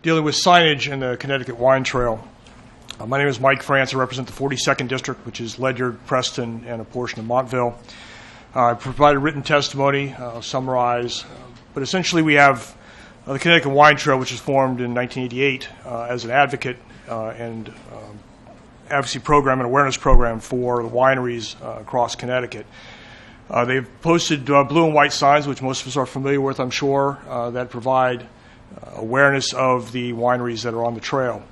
dealing with signage in the Connecticut Wine Trail. My name is Mike France. I represent the 42nd District, which is Ledyard, Preston, and a portion of Montville. I provided written testimony. I'll summarize. But essentially we have the Connecticut Wine Trail, which was formed in 1988 as an advocate and advocacy program and awareness program for the wineries across Connecticut. They've posted blue and white signs, which most of us are familiar with, I'm sure, that provide awareness of the wineries that are on the trail.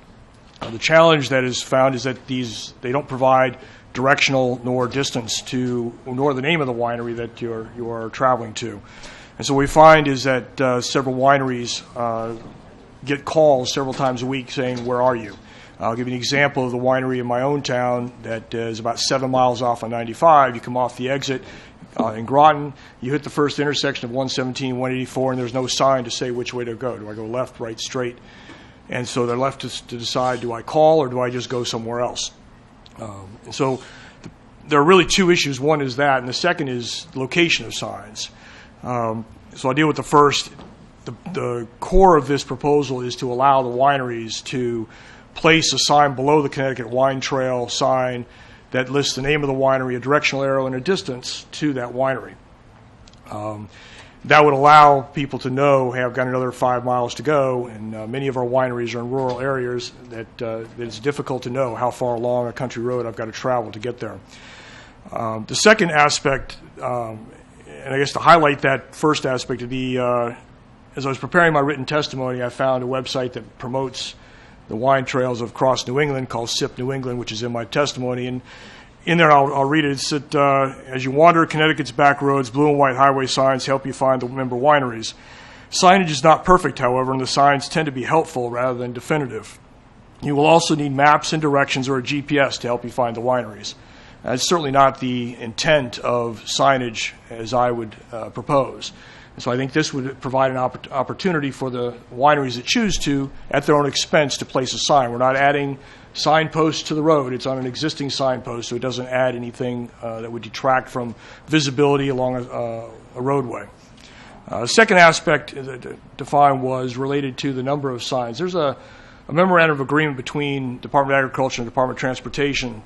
The challenge that is found is that they don't provide directional nor distance to, nor the name of the winery that you are traveling to. And so what we find is that several wineries get calls several times a week saying, "Where are you?" I'll give you an example of the winery in my own town that is about 7 miles off on 95. You come off the exit in Groton, you hit the first intersection of 117, 184, and there's no sign to say which way to go. Do I go left, right, straight? And so they're left to decide, do I call or do I just go somewhere else? And so there are really two issues. One is that, and the second is location of signs. So I'll deal with the first. The core of this proposal is to allow the wineries to place a sign below the Connecticut Wine Trail sign that lists the name of the winery, a directional arrow, and a distance to that winery. That would allow people to know, hey, I've got another 5 miles to go, and many of our wineries are in rural areas that it's difficult to know how far along a country road I've got to travel to get there. The second aspect, and I guess to highlight that first aspect, as I was preparing my written testimony, I found a website that promotes the wine trails of across New England called SIP New England, which is in my testimony. And in there, I'll read it. It's that as you wander Connecticut's back roads, blue and white highway signs help you find the member wineries. Signage is not perfect, however, and the signs tend to be helpful rather than definitive. You will also need maps and directions or a GPS to help you find the wineries. That's certainly not the intent of signage as I would propose. So I think this would provide an opportunity for the wineries that choose to, at their own expense, to place a sign. We're not adding signposts to the road. It's on an existing signpost, so it doesn't add anything that would detract from visibility along a roadway. The second aspect defined was related to the number of signs. There's a memorandum of agreement between Department of Agriculture and Department of Transportation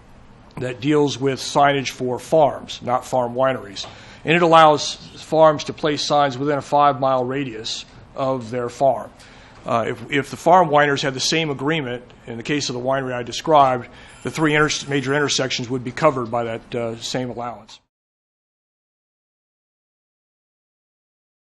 that deals with signage for farms, not farm wineries. And it allows farms to place signs within a 5-mile radius of their farm. If the farm wineries had the same agreement, in the case of the winery I described, the three major intersections would be covered by that same allowance.